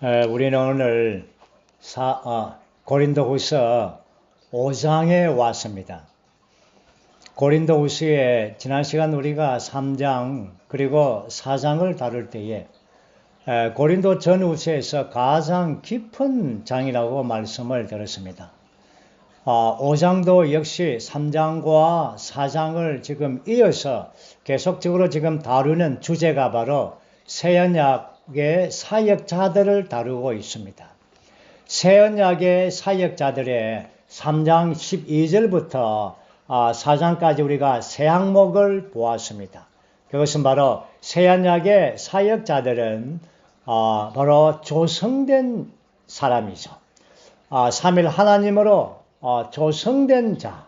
우리는 오늘 고린도후서 5장에 왔습니다. 고린도후서에 지난 시간 우리가 3장 그리고 4장을 다룰 때에 고린도 전후서에서 가장 깊은 장이라고 말씀을 들었습니다. 5장도 역시 3장과 4장을 지금 이어서 계속적으로 지금 다루는 주제가 바로 새언약의 사역자들을 다루고 있습니다. 새언약의 사역자들의 3장 12절부터 4장까지 우리가 세 항목을 보았습니다. 그것은 바로 새언약의 사역자들은 바로 조성된 사람이죠. 삼일 하나님으로 조성된 자.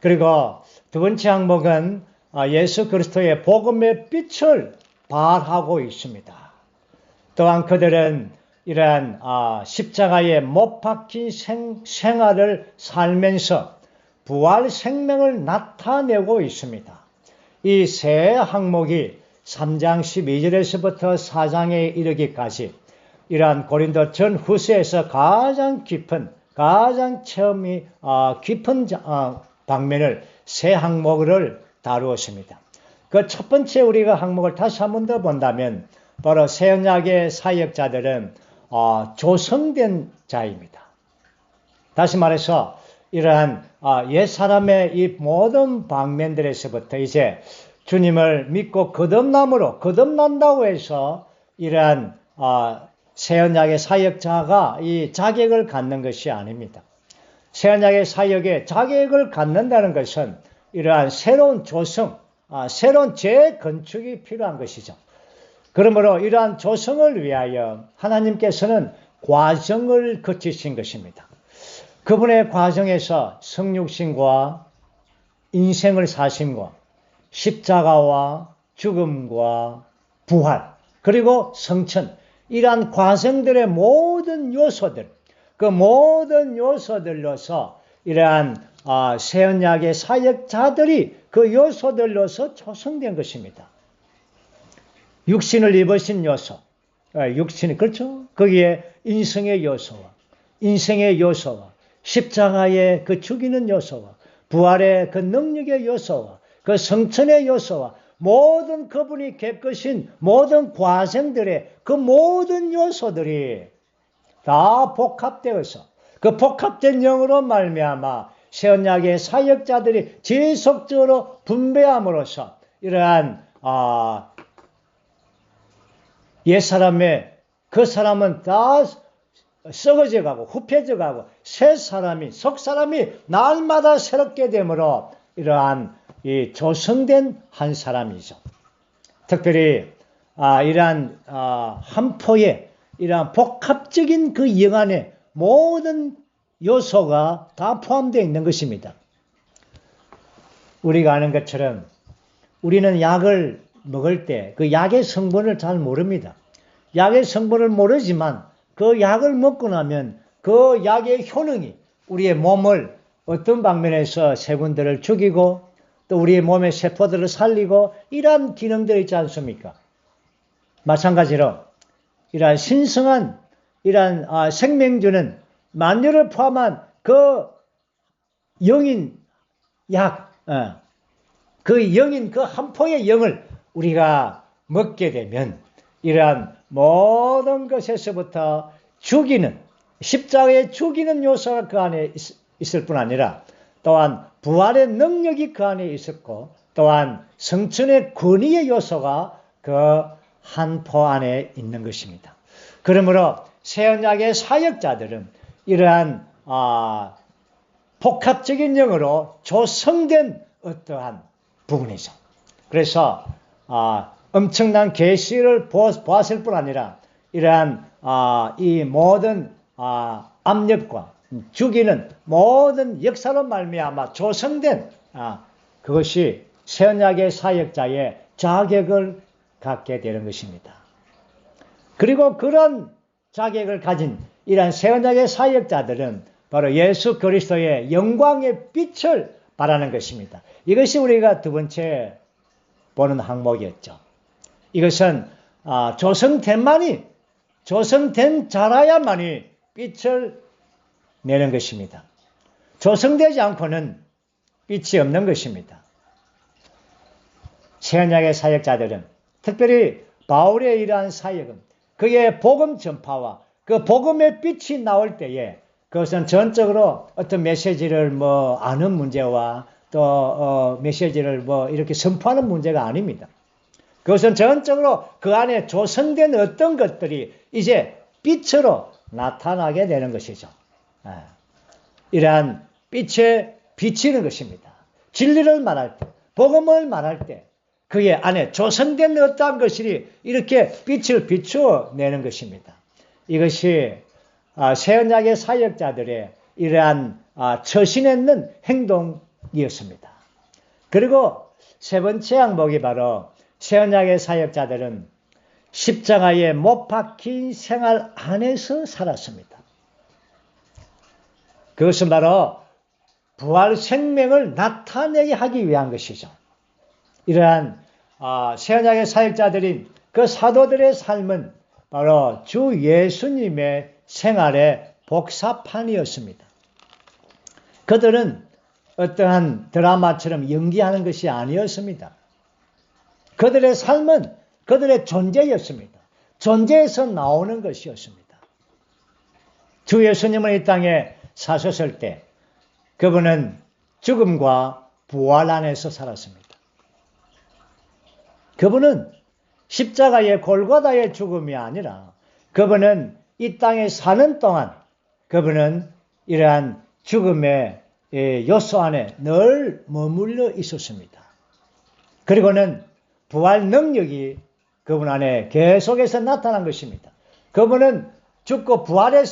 그리고 두 번째 항목은 예수 그리스도의 복음의 빛을 발하고 있습니다. 또한 그들은 이러한 십자가에 못 박힌 생활을 살면서 부활 생명을 나타내고 있습니다. 이 세 항목이 3장 12절에서부터 4장에 이르기까지 이러한 고린도 전후서에서 가장 깊은 가장 체험이 깊은 방면을 세 항목을 다루었습니다. 그 첫 번째 우리가 항목을 다시 한 번 더 본다면 바로 새언약의 사역자들은 조성된 자입니다. 다시 말해서 이러한 옛사람의 이 모든 방면들에서부터 이제 주님을 믿고 거듭난다고 해서 이러한 새언약의 사역자가 이 자격을 갖는 것이 아닙니다. 새언약의 사역에 자격을 갖는다는 것은 이러한 새로운 조성, 새로운 재건축이 필요한 것이죠. 그러므로 이러한 조성을 위하여 하나님께서는 과정을 거치신 것입니다. 그분의 과정에서 성육신과 인생을 사심과 십자가와 죽음과 부활 그리고 성천 이러한 과정들의 모든 요소들 그 모든 요소들로서 이러한 새언약의 사역자들이 그 요소들로서 조성된 것입니다. 육신을 입으신 요소, 육신이 그렇죠? 거기에 인생의 요소와 십자가의 그 죽이는 요소와 부활의 그 능력의 요소와 그 성천의 요소와 모든 그분이 깨끗인 모든 과정들의 그 모든 요소들이 다 복합되어서 그 복합된 영으로 말미암아 새언약의 사역자들이 지속적으로 분배함으로써 이러한 옛사람의 그 사람은 다 썩어져 가고 후패져 가고 새 사람이 속 사람이 날마다 새롭게 되므로 이러한 이 조성된 한 사람이죠. 특별히 이러한 한 포에 이러한 복합적인 그 영 안에 모든 요소가 다 포함되어 있는 것입니다. 우리가 아는 것처럼 우리는 약을 먹을 때 그 약의 성분을 잘 모릅니다. 약의 성분을 모르지만 그 약을 먹고 나면 그 약의 효능이 우리의 몸을 어떤 방면에서 세균들을 죽이고 또 우리의 몸의 세포들을 살리고 이러한 기능들이 있지 않습니까? 마찬가지로 이러한 신성한 이러한 생명주는 만유를 포함한 그 영인 약, 그 영인 그 한 포의 영을 우리가 먹게 되면 이러한 모든 것에서부터 죽이는 십자가에 죽이는 요소가 그 안에 있을 뿐 아니라 또한 부활의 능력이 그 안에 있었고 또한 성천의 권위의 요소가 그 한 포 안에 있는 것입니다. 그러므로 새언약의 사역자들은 이러한 복합적인 영으로 조성된 어떠한 부분이죠. 그래서 엄청난 계시를 보았을 뿐 아니라 이러한 이 모든 압력과 죽이는 모든 역사로 말미암아 조성된 그것이 새언약의 사역자의 자격을 갖게 되는 것입니다. 그리고 그런 자격을 가진 이러한 새언약의 사역자들은 바로 예수 그리스도의 영광의 빛을 발하는 것입니다. 이것이 우리가 두 번째 보는 항목이었죠. 이것은 조성된만이 조성된 자라야만이 빛을 내는 것입니다. 조성되지 않고는 빛이 없는 것입니다. 새언약의 사역자들은, 특별히 바울의 이러한 사역은 그의 복음 전파와 그 복음의 빛이 나올 때에 그것은 전적으로 어떤 메시지를 아는 문제와 또 메시지를 이렇게 선포하는 문제가 아닙니다. 그것은 전적으로 그 안에 조성된 어떤 것들이 이제 빛으로 나타나게 되는 것이죠. 이러한 빛에 비치는 것입니다. 진리를 말할 때, 복음을 말할 때 그의 안에 조성된 어떠한 것이 이렇게 빛을 비추어내는 것입니다. 이것이 새언약의 사역자들의 이러한 처신했는 행동이었습니다. 그리고 세 번째 항목이 바로 새언약의 사역자들은 십자가에 못 박힌 생활 안에서 살았습니다. 그것은 바로 부활 생명을 나타내게 하기 위한 것이죠. 이러한 새언약의 사역자들인 그 사도들의 삶은 바로 주 예수님의 생활의 복사판이었습니다. 그들은 어떠한 드라마처럼 연기하는 것이 아니었습니다. 그들의 삶은 그들의 존재였습니다. 존재에서 나오는 것이었습니다. 주 예수님은 이 땅에 사셨을 때 그분은 죽음과 부활 안에서 살았습니다. 그분은 십자가의 골고다의 죽음이 아니라 그분은 이 땅에 사는 동안 그분은 이러한 죽음의 요소 안에 늘 머물러 있었습니다. 그리고는 부활 능력이 그분 안에 계속해서 나타난 것입니다. 그분은 죽고 부활의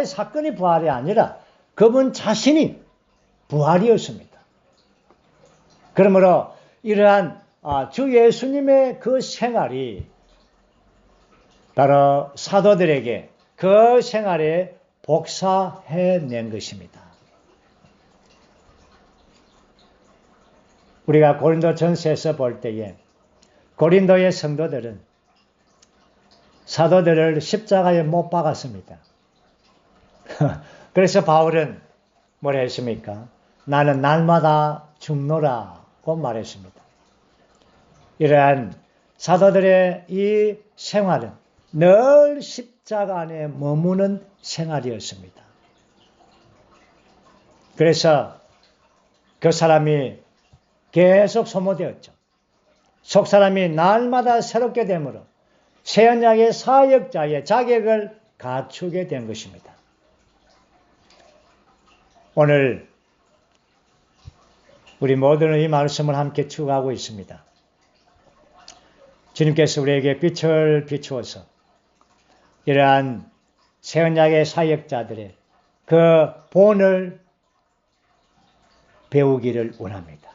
사건이 부활이 아니라 그분 자신이 부활이었습니다. 그러므로 이러한 주 예수님의 그 생활이 바로 사도들에게 그 생활에 복사해낸 것입니다. 우리가 고린도 전서에서 볼 때에 고린도의 성도들은 사도들을 십자가에 못 박았습니다. 그래서 바울은 뭐라 했습니까? 나는 날마다 죽노라고 말했습니다. 이러한 사도들의 이 생활은 늘 십자가 안에 머무는 생활이었습니다. 그래서 그 사람이 계속 소모되었죠. 속사람이 날마다 새롭게 되므로 새언약의 사역자의 자격을 갖추게 된 것입니다. 오늘 우리 모두는 이 말씀을 함께 추구하고 있습니다. 주님께서 우리에게 빛을 비추어서 이러한 새언약의 사역자들의 그 본을 배우기를 원합니다.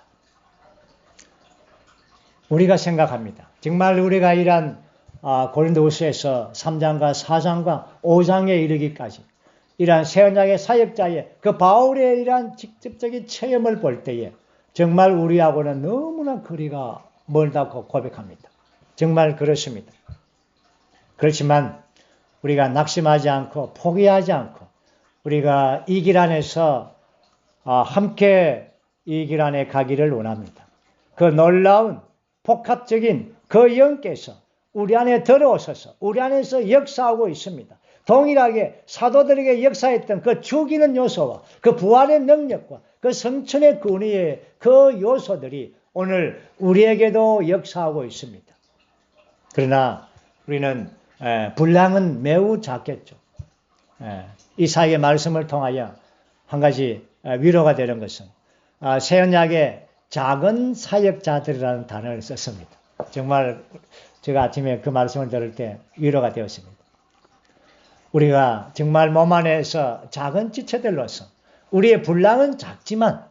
우리가 생각합니다. 정말 우리가 이러한 고린도후서에서 3장과 4장과 5장에 이르기까지 이러한 새언약의 사역자의 그 바울의 이러한 직접적인 체험을 볼 때에 정말 우리하고는 너무나 거리가 멀다고 고백합니다. 정말 그렇습니다. 그렇지만 우리가 낙심하지 않고 포기하지 않고 우리가 이 길 안에서 함께 이 길 안에 가기를 원합니다. 그 놀라운 복합적인 그 영께서 우리 안에 들어오셔서 우리 안에서 역사하고 있습니다. 동일하게 사도들에게 역사했던 그 죽이는 요소와 그 부활의 능력과 그 성천의 근위의 그 요소들이 오늘 우리에게도 역사하고 있습니다. 그러나 우리는 분량은 매우 작겠죠. 이사야의 말씀을 통하여 한 가지 위로가 되는 것은 새언약의 작은 사역자들이라는 단어를 썼습니다. 정말 제가 아침에 그 말씀을 들을 때 위로가 되었습니다. 우리가 정말 몸 안에서 작은 지체들로서 우리의 분량은 작지만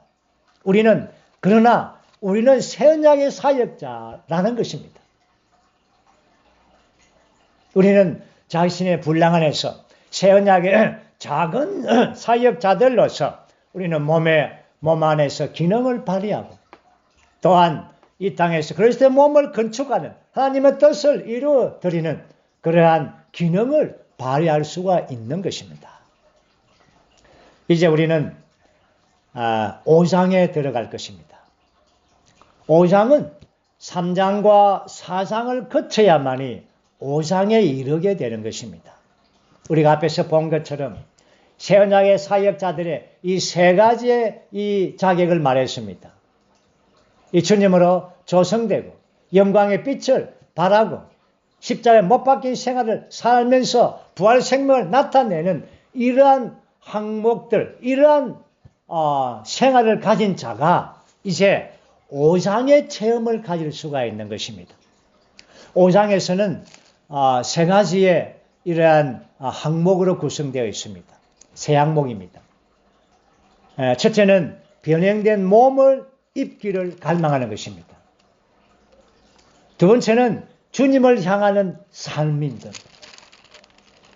그러나 우리는 새언약의 사역자라는 것입니다. 우리는 자신의 분량 안에서 새언약의 작은 사역자들로서 우리는 몸 안에서 기능을 발휘하고 또한 이 땅에서 그리스도의 몸을 건축하는 하나님의 뜻을 이루어드리는 그러한 기능을 발휘할 수가 있는 것입니다. 이제 우리는 5장에 들어갈 것입니다. 5장은 3장과 4장을 거쳐야만이 5장에 이르게 되는 것입니다. 우리가 앞에서 본 것처럼 새 언약의 사역자들의 이 세 가지의 이 자격을 말했습니다. 이 주님으로 조성되고 영광의 빛을 발하고 십자가에 못 박힌 생활을 살면서 부활 생명을 나타내는 이러한 항목들, 이러한 생활을 가진 자가 이제 5장의 체험을 가질 수가 있는 것입니다. 5장에서는 세 가지의 이러한 항목으로 구성되어 있습니다. 세 항목입니다. 첫째는 변형된 몸을 입기를 갈망하는 것입니다. 두 번째는 주님을 향하는 삶인들.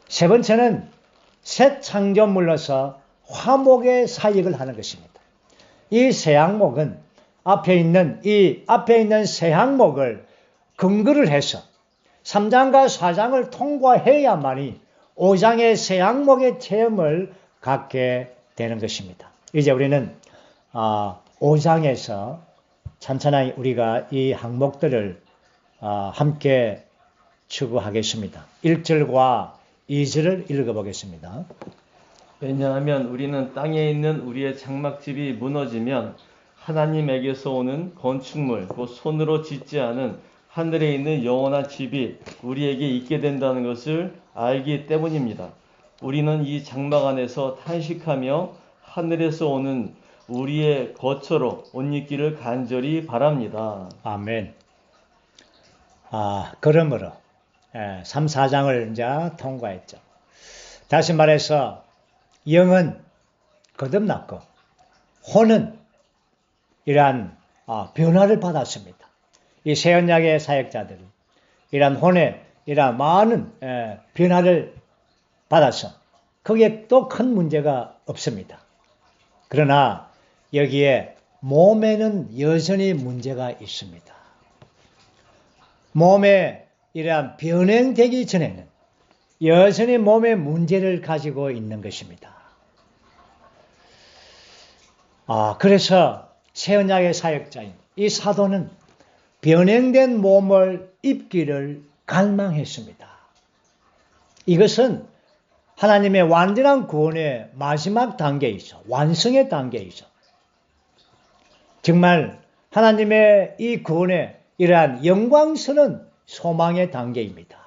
세 번째는 새 창조물로서 화목의 사역을 하는 것입니다. 이 세 항목은 앞에 있는 세 항목을 근거를 해서 3장과 4장을 통과해야만이 5장의 세 항목의 체험을 갖게 되는 것입니다. 이제 우리는 5장에서 천천히 우리가 이 항목들을 함께 추구하겠습니다. 1절과 2절을 읽어보겠습니다. 왜냐하면 우리는 땅에 있는 우리의 장막집이 무너지면 하나님에게서 오는 건축물, 곧 손으로 짓지 않은 하늘에 있는 영원한 집이 우리에게 있게 된다는 것을 알기 때문입니다. 우리는 이 장막 안에서 탄식하며 하늘에서 오는 우리의 거처로 옷 입기를 간절히 바랍니다. 아멘. 그러므로 3, 4장을 이제 통과했죠. 다시 말해서 영은 거듭났고 혼은 이러한 변화를 받았습니다. 이 새 언약의 사역자들은 이러한 혼에 이러한 많은 변화를 받아서 거기에 또 큰 문제가 없습니다. 그러나 여기에 몸에는 여전히 문제가 있습니다. 몸에 이러한 변형되기 전에는 여전히 몸에 문제를 가지고 있는 것입니다. 그래서 새 언약의 사역자인 이 사도는 변형된 몸을 입기를 갈망했습니다. 이것은 하나님의 완전한 구원의 마지막 단계이죠. 완성의 단계이죠. 정말 하나님의 이 구원의 이러한 영광스러운 소망의 단계입니다.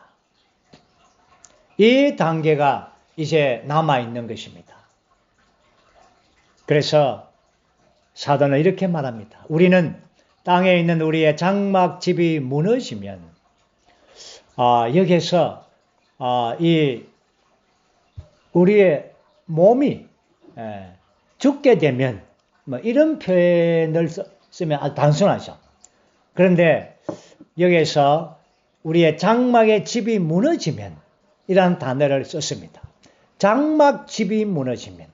이 단계가 이제 남아있는 것입니다. 그래서 사도는 이렇게 말합니다. 우리는 땅에 있는 우리의 장막집이 무너지면 여기서 이 우리의 몸이 죽게 되면 이런 표현을 쓰면 아주 단순하죠. 그런데 여기서 우리의 장막의 집이 무너지면 이라는 단어를 썼습니다. 장막집이 무너지면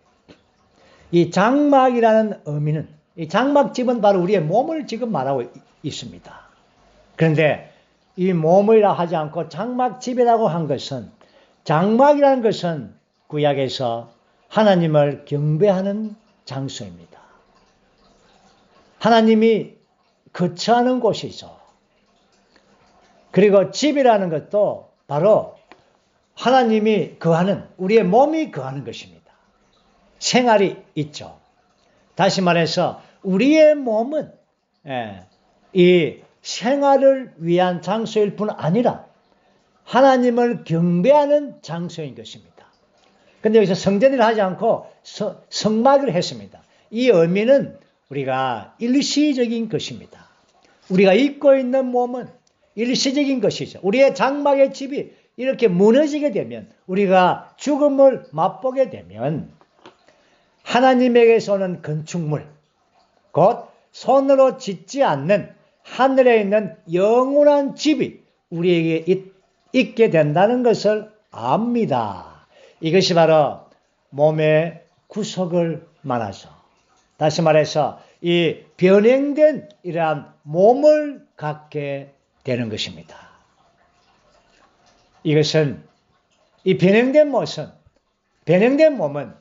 이 장막이라는 의미는 이 장막집은 바로 우리의 몸을 지금 말하고 있습니다. 그런데 이 몸이라 하지 않고 장막집이라고 한 것은 장막이라는 것은 구약에서 하나님을 경배하는 장소입니다. 하나님이 거처하는 곳이죠. 그리고 집이라는 것도 바로 하나님이 거하는 우리의 몸이 거하는 것입니다. 생활이 있죠. 다시 말해서 우리의 몸은 이 생활을 위한 장소일 뿐 아니라 하나님을 경배하는 장소인 것입니다. 그런데 여기서 성전을 하지 않고 성막을 했습니다. 이 의미는 우리가 일시적인 것입니다. 우리가 입고 있는 몸은 일시적인 것이죠. 우리의 장막의 집이 이렇게 무너지게 되면 우리가 죽음을 맛보게 되면 하나님에게서 오는 건축물, 곧 손으로 짓지 않는 하늘에 있는 영원한 집이 우리에게 있게 된다는 것을 압니다. 이것이 바로 몸의 구속을 말하죠. 다시 말해서 이 변형된 이러한 몸을 갖게 되는 것입니다. 이것은 이 변형된 몸은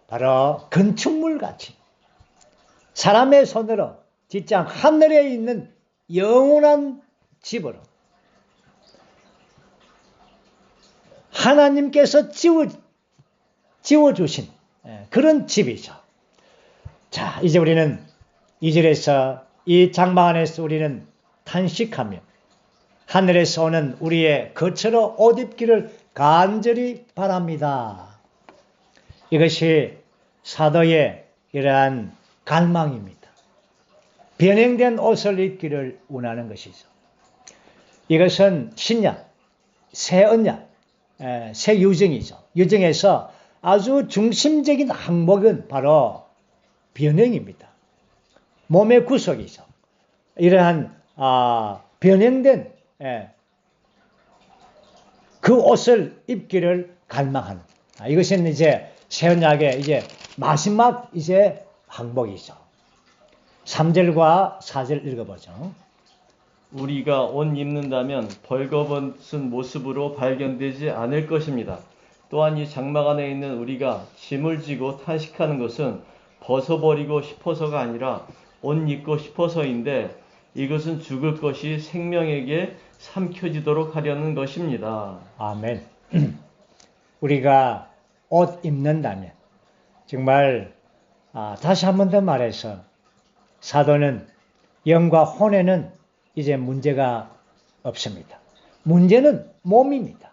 바로 건축물같이 사람의 손으로 짓지 않고 하늘에 있는 영원한 집으로 하나님께서 지어주신 그런 집이죠. 자, 이제 우리는 2절에서 이 장막 안에서 우리는 탄식하며 하늘에서 오는 우리의 거처로 옷 입기를 간절히 바랍니다. 이것이 사도의 이러한 갈망입니다. 변형된 옷을 입기를 원하는 것이죠. 이것은 신약, 새 언약, 새 유정이죠. 유정에서 아주 중심적인 항목은 바로 변형입니다. 몸의 구속이죠. 이러한 변형된 그 옷을 입기를 갈망하는. 이것은 이제 새 언약의 이제 마지막 이제 항목이죠. 3절과 4절 읽어보죠. 우리가 옷 입는다면 벌거벗은 모습으로 발견되지 않을 것입니다. 또한 이 장막 안에 있는 우리가 짐을 지고 탄식하는 것은 벗어버리고 싶어서가 아니라 옷 입고 싶어서인데 이것은 죽을 것이 생명에게 삼켜지도록 하려는 것입니다. 아멘. 우리가 옷 입는다면 정말 다시 한 번 더 말해서 사도는 영과 혼에는 이제 문제가 없습니다. 문제는 몸입니다.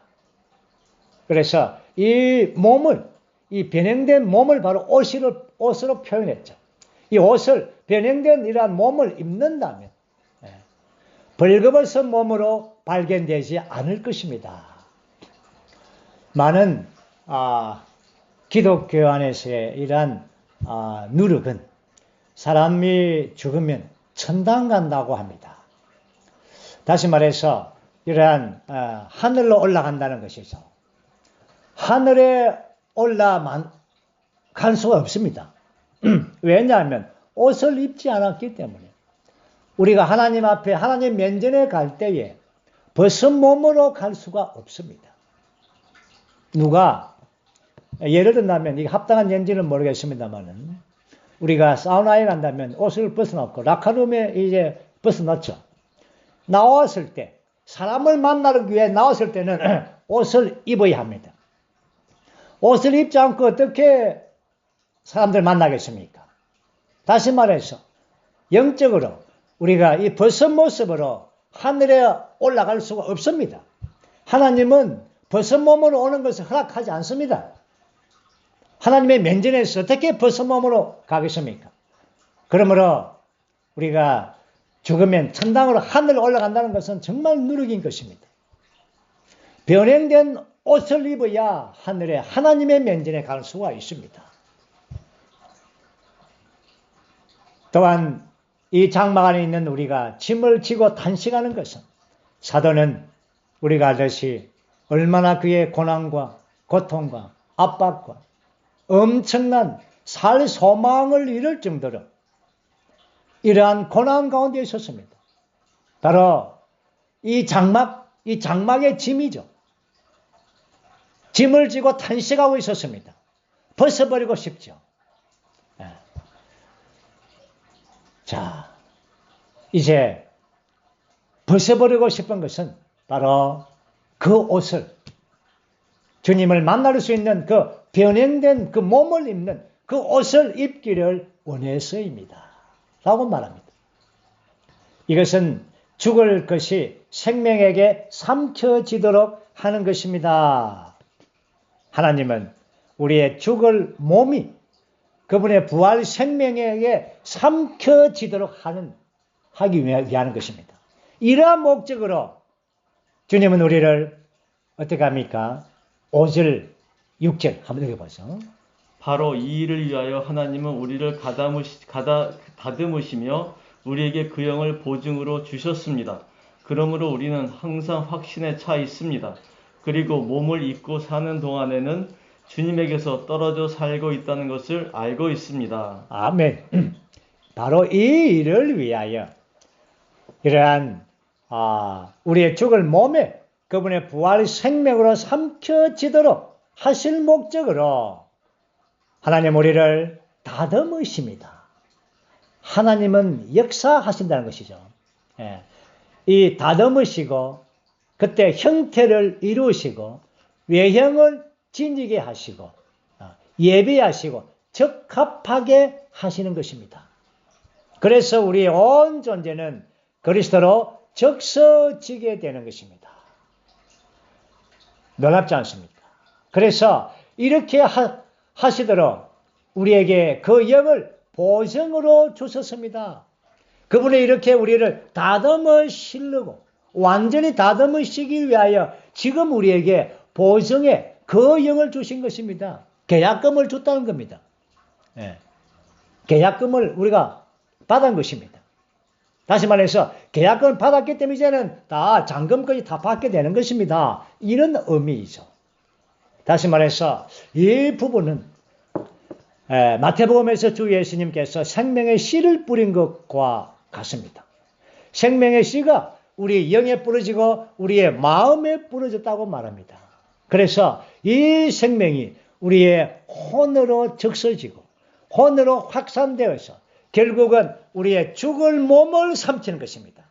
그래서 이 몸을, 이 변형된 몸을 바로 옷으로 표현했죠. 이 옷을, 변형된 이러한 몸을 입는다면 벌거벗은 몸으로 발견되지 않을 것입니다. 많은 기독교 안에서의 이러한 누룩은 사람이 죽으면 천당 간다고 합니다. 다시 말해서 이러한 하늘로 올라간다는 것이죠. 하늘에 올라갈 수가 없습니다. 왜냐하면 옷을 입지 않았기 때문에. 우리가 하나님 앞에 하나님 면전에 갈 때에 벗은 몸으로 갈 수가 없습니다. 누가 예를 든다면 이게 합당한 예인지는 모르겠습니다만은 우리가 사우나에 간다면 옷을 벗어놓고 라카룸에 이제 벗어놓죠. 나왔을 때 사람을 만나기 위해 나왔을 때는 옷을 입어야 합니다. 옷을 입지 않고 어떻게 사람들 만나겠습니까? 다시 말해서 영적으로 우리가 이 벗은 모습으로 하늘에 올라갈 수가 없습니다. 하나님은 벗은 몸으로 오는 것을 허락하지 않습니다. 하나님의 면전에서 어떻게 벗은 몸으로 가겠습니까? 그러므로 우리가 죽으면 천당으로 하늘에 올라간다는 것은 정말 누룩인 것입니다. 변형된 옷을 입어야 하늘에 하나님의 면전에 갈 수가 있습니다. 또한 이 장막 안에 있는 우리가 짐을 지고 탄식하는 것은 사도는 우리가 알듯이 얼마나 그의 고난과 고통과 압박과 엄청난 살 소망을 잃을 정도로 이러한 고난 가운데 있었습니다. 바로 이 장막의 짐이죠. 짐을 지고 탄식하고 있었습니다. 벗어버리고 싶죠. 자, 이제 벗어버리고 싶은 것은 바로 그 옷을 주님을 만날 수 있는 그 변형된 그 몸을 입는 그 옷을 입기를 원해서입니다. 라고 말합니다. 이것은 죽을 것이 생명에게 삼켜지도록 하는 것입니다. 하나님은 우리의 죽을 몸이 그분의 부활 생명에게 삼켜지도록 하기 위한 것입니다. 이러한 목적으로 주님은 우리를 어떻게 합니까? 5절, 6절 한번 읽어보죠. 바로 이 일을 위하여 하나님은 우리를 다듬으시며 우리에게 그 영을 보증으로 주셨습니다. 그러므로 우리는 항상 확신에 차 있습니다. 그리고 몸을 입고 사는 동안에는 주님에게서 떨어져 살고 있다는 것을 알고 있습니다. 아멘. 바로 이 일을 위하여 이러한 우리의 죽을 몸에 그분의 부활 생명으로 삼켜지도록 하실 목적으로 하나님 우리를 다듬으십니다. 하나님은 역사하신다는 것이죠. 예. 이 다듬으시고 그때 형태를 이루시고 외형을 지니게 하시고 예비하시고 적합하게 하시는 것입니다. 그래서 우리의 온 존재는 그리스도로 적서지게 되는 것입니다. 놀랍지 않습니까? 그래서 이렇게 하시도록 우리에게 그 영을 보증으로 주셨습니다. 그분이 이렇게 우리를 다듬으시려고 완전히 다듬으시기 위하여 지금 우리에게 보증의 그 영을 주신 것입니다. 계약금을 줬다는 겁니다. 예. 계약금을 우리가 받은 것입니다. 다시 말해서 계약금을 받았기 때문에 이제는 다 잔금까지 다 받게 되는 것입니다. 이런 의미이죠. 다시 말해서 이 부분은 마태복음에서 주 예수님께서 생명의 씨를 뿌린 것과 같습니다. 생명의 씨가 우리 영에 뿌려지고 우리의 마음에 뿌려졌다고 말합니다. 그래서 이 생명이 우리의 혼으로 적셔지고 혼으로 확산되어서 결국은 우리의 죽을 몸을 삼키는 것입니다.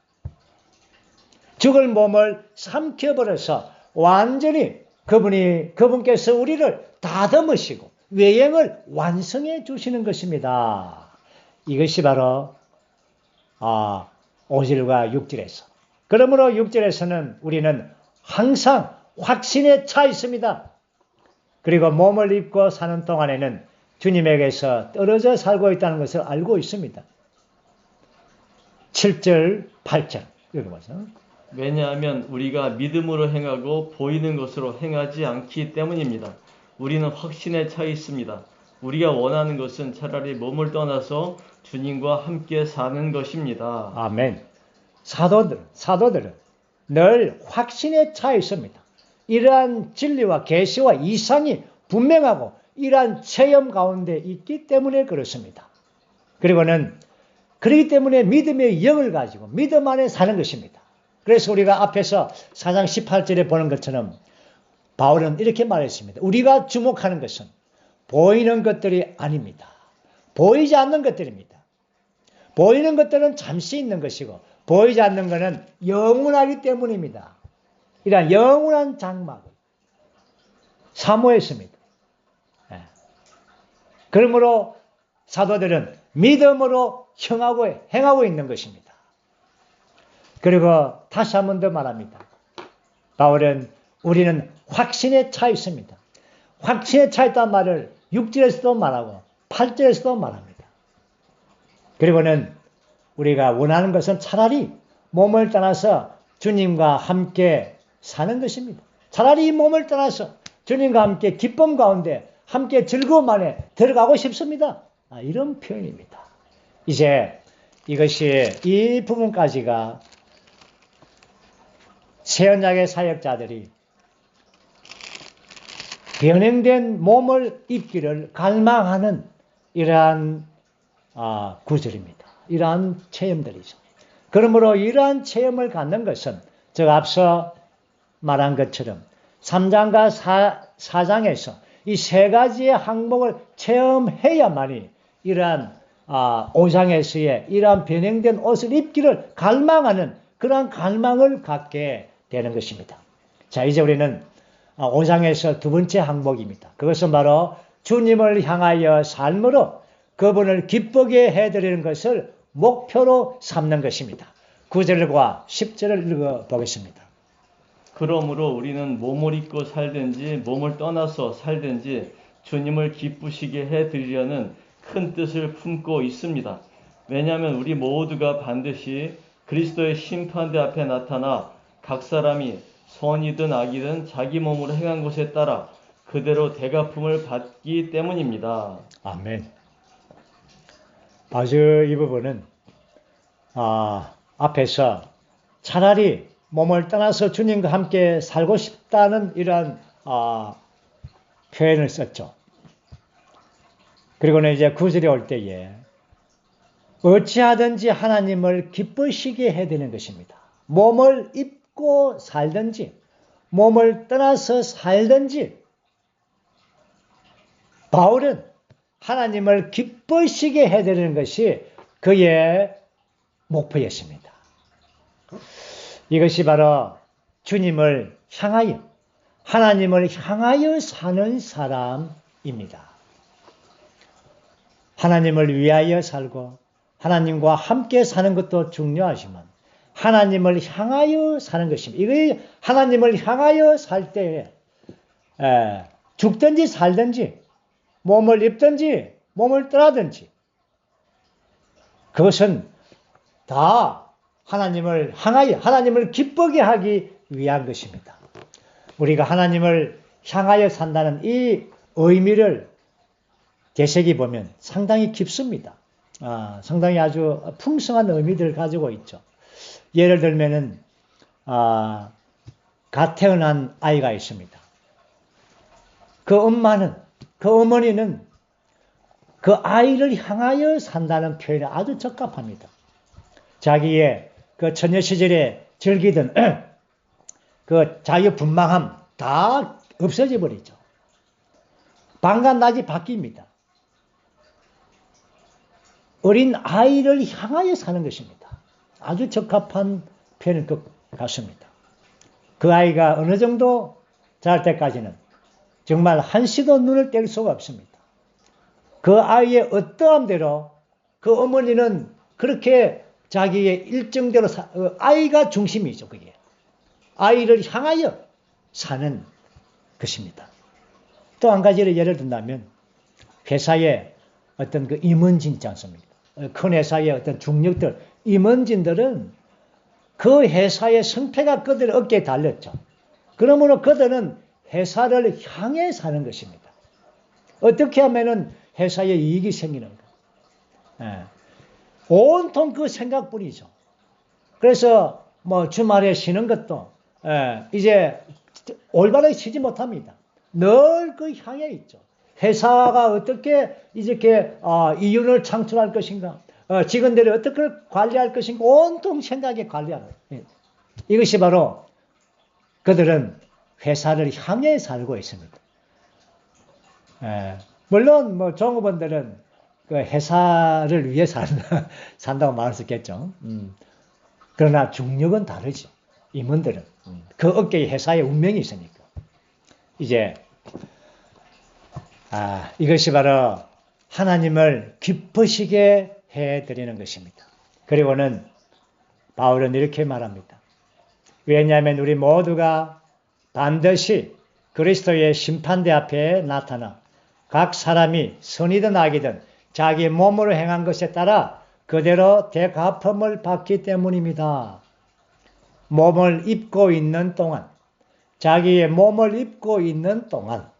죽을 몸을 삼켜버려서 완전히 그분께서 우리를 다듬으시고 외형을 완성해 주시는 것입니다. 이것이 바로 5절과 6절에서. 그러므로 6절에서는 우리는 항상 확신에 차 있습니다. 그리고 몸을 입고 사는 동안에는 주님에게서 떨어져 살고 있다는 것을 알고 있습니다. 7절, 8절 읽어보세요. 왜냐하면 우리가 믿음으로 행하고 보이는 것으로 행하지 않기 때문입니다. 우리는 확신에 차 있습니다. 우리가 원하는 것은 차라리 몸을 떠나서 주님과 함께 사는 것입니다. 아멘. 사도들은 늘 확신에 차 있습니다. 이러한 진리와 계시와 이상이 분명하고 이러한 체험 가운데 있기 때문에 그렇습니다. 그러기 때문에 믿음의 영을 가지고 믿음 안에 사는 것입니다. 그래서 우리가 앞에서 4장 18절에 보는 것처럼 바울은 이렇게 말했습니다. 우리가 주목하는 것은 보이는 것들이 아닙니다. 보이지 않는 것들입니다. 보이는 것들은 잠시 있는 것이고 보이지 않는 것은 영원하기 때문입니다. 이러한 영원한 장막을 사모했습니다. 그러므로 사도들은 믿음으로 행하고 있는 것입니다. 그리고 다시 한 번 더 말합니다. 바울은 우리는 확신에 차 있습니다. 확신에 차 있다는 말을 6절에서도 말하고 8절에서도 말합니다. 그리고는 우리가 원하는 것은 차라리 몸을 떠나서 주님과 함께 사는 것입니다. 차라리 이 몸을 떠나서 주님과 함께 기쁨 가운데 함께 즐거움 안에 들어가고 싶습니다. 이런 표현입니다. 이제 이것이 이 부분까지가 새언약의 사역자들이 변형된 몸을 입기를 갈망하는 이러한 구절입니다. 이러한 체험들이죠. 그러므로 이러한 체험을 갖는 것은 제가 앞서 말한 것처럼 3장과 4장에서 이 세 가지의 항목을 체험해야만이 이러한 5장에서의 이러한 변형된 옷을 입기를 갈망하는 그러한 갈망을 갖게 되는 것입니다. 자, 이제 우리는 5장에서 두 번째 항목입니다. 그것은 바로 주님을 향하여 삶으로 그분을 기쁘게 해드리는 것을 목표로 삼는 것입니다. 9절과 10절을 읽어보겠습니다. 그러므로 우리는 몸을 입고 살든지 몸을 떠나서 살든지 주님을 기쁘시게 해드리려는 큰 뜻을 품고 있습니다. 왜냐하면 우리 모두가 반드시 그리스도의 심판대 앞에 나타나 각 사람이 선이든 악이든 자기 몸으로 행한 것에 따라 그대로 대갚음을 받기 때문입니다. 아멘. 아주 이 부분은 앞에서 차라리 몸을 떠나서 주님과 함께 살고 싶다는 이러한 표현을 썼죠. 그리고는 이제 9절에 올 때에 어찌하든지 하나님을 기쁘시게 해야 되는 것입니다. 몸을 입고 살든지 몸을 떠나서 살든지 바울은 하나님을 기쁘시게 해드리는 것이 그의 목표였습니다. 이것이 바로 주님을 향하여, 하나님을 향하여 사는 사람입니다. 하나님을 위하여 살고 하나님과 함께 사는 것도 중요하지만 하나님을 향하여 사는 것입니다. 이게 하나님을 향하여 살 때에 죽든지 살든지 몸을 입든지 몸을 떠나든지 그것은 다 하나님을 향하여 하나님을 기쁘게 하기 위한 것입니다. 우리가 하나님을 향하여 산다는 이 의미를 되새기 보면 상당히 깊습니다. 상당히 아주 풍성한 의미들을 가지고 있죠. 예를 들면은 갓 태어난 아이가 있습니다. 그 엄마는, 그 어머니는 그 아이를 향하여 산다는 표현이 아주 적합합니다. 자기의 그 처녀 시절에 즐기던 그 자유분방함 다 없어져 버리죠. 밤과 낮이 바뀝니다. 어린 아이를 향하여 사는 것입니다. 아주 적합한 표현일 것 같습니다. 그 아이가 어느 정도 자랄 때까지는 정말 한시도 눈을 뗄 수가 없습니다. 그 아이의 어떠한 대로 그 어머니는 그렇게 자기의 일정대로 아이가 중심이죠. 그게 아이를 향하여 사는 것입니다. 또 한 가지를 예를 든다면 회사에 어떤 그 임원진 있지 않습니까? 큰 회사의 어떤 중력들, 임원진들은 그 회사의 승패가 그들의 어깨에 달렸죠. 그러므로 그들은 회사를 향해 사는 것입니다. 어떻게 하면은 회사에 이익이 생기는가? 온통 그 생각뿐이죠. 그래서 뭐 주말에 쉬는 것도 이제 올바르게 쉬지 못합니다. 늘 그 향해 있죠. 회사가 어떻게 이렇게 이윤을 창출할 것인가, 직원들이 어떻게 관리할 것인가, 온통 생각에 관리하는 거예요. 이것이 바로 그들은 회사를 향해 살고 있습니다. 물론 뭐 종업원들은 그 회사를 위해 산다고 말할 수 있겠죠. 그러나 중력은 다르죠. 임원들은 그 어깨에 회사의 운명이 있으니까. 이제 이것이 바로 하나님을 기쁘시게 해드리는 것입니다. 그리고는 바울은 이렇게 말합니다. 왜냐하면 우리 모두가 반드시 그리스도의 심판대 앞에 나타나 각 사람이 선이든 악이든 자기 몸으로 행한 것에 따라 그대로 대갚음을 받기 때문입니다. 몸을 입고 있는 동안, 자기의 몸을 입고 있는 동안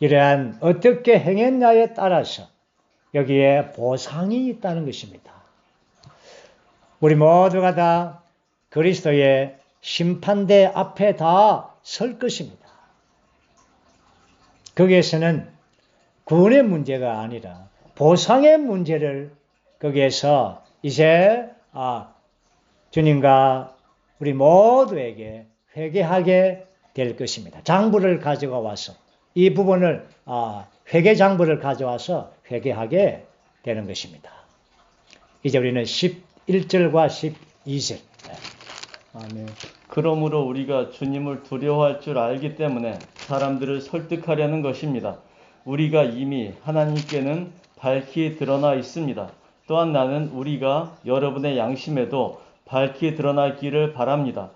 이러한 어떻게 행했냐에 따라서 여기에 보상이 있다는 것입니다. 우리 모두가 다 그리스도의 심판대 앞에 다 설 것입니다. 거기에서는 구원의 문제가 아니라 보상의 문제를 거기에서 이제 주님과 우리 모두에게 회개하게 될 것입니다. 장부를 가져가 와서 이 부분을 회개 장부를 가져와서 회개하게 되는 것입니다. 이제 우리는 11절과 12절. 아멘. 그러므로 우리가 주님을 두려워할 줄 알기 때문에 사람들을 설득하려는 것입니다. 우리가 이미 하나님께는 밝히 드러나 있습니다. 또한 나는 우리가 여러분의 양심에도 밝히 드러나기를 바랍니다.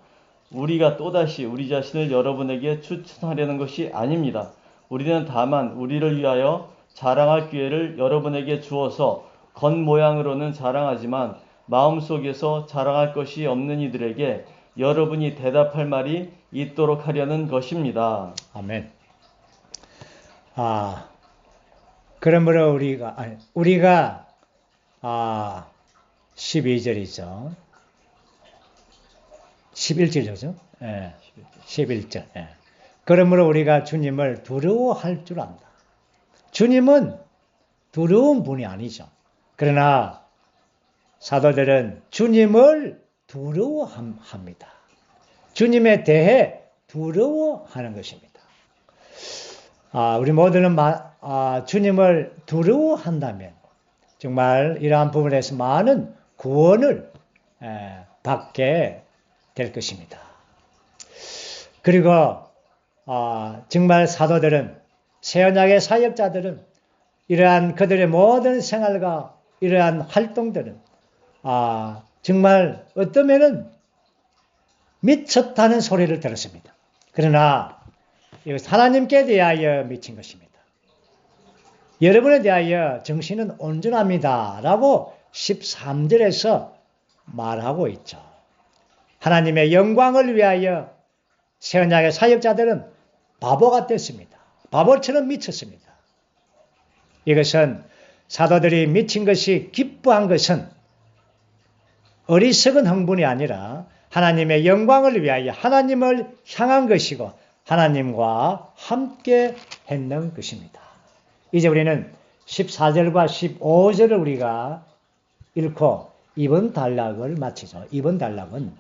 우리가 또다시 우리 자신을 여러분에게 추천하려는 것이 아닙니다. 우리는 다만 우리를 위하여 자랑할 기회를 여러분에게 주어서 겉모양으로는 자랑하지만 마음속에서 자랑할 것이 없는 이들에게 여러분이 대답할 말이 있도록 하려는 것입니다. 아멘. 그러므로 우리가 12절이죠. 11절이죠. 11절. 그러므로 우리가 주님을 두려워할 줄 안다. 주님은 두려운 분이 아니죠. 그러나 사도들은 주님을 두려워합니다. 주님에 대해 두려워하는 것입니다. 우리 모두는 주님을 두려워한다면 정말 이러한 부분에서 많은 구원을 받게 될 것입니다. 그리고 정말 사도들은, 새언약의 사역자들은 이러한 그들의 모든 생활과 이러한 활동들은 정말 어떠면은 미쳤다는 소리를 들었습니다. 그러나 이것은 하나님께 대하여 미친 것입니다. 여러분에 대하여 정신은 온전합니다 라고 13절에서 말하고 있죠. 하나님의 영광을 위하여 새언약의 사역자들은 바보가 됐습니다. 바보처럼 미쳤습니다. 이것은 사도들이 미친 것이, 기뻐한 것은 어리석은 흥분이 아니라 하나님의 영광을 위하여 하나님을 향한 것이고 하나님과 함께 했는 것입니다. 이제 우리는 14절과 15절을 우리가 읽고 이번 단락을 마치죠. 이번 단락은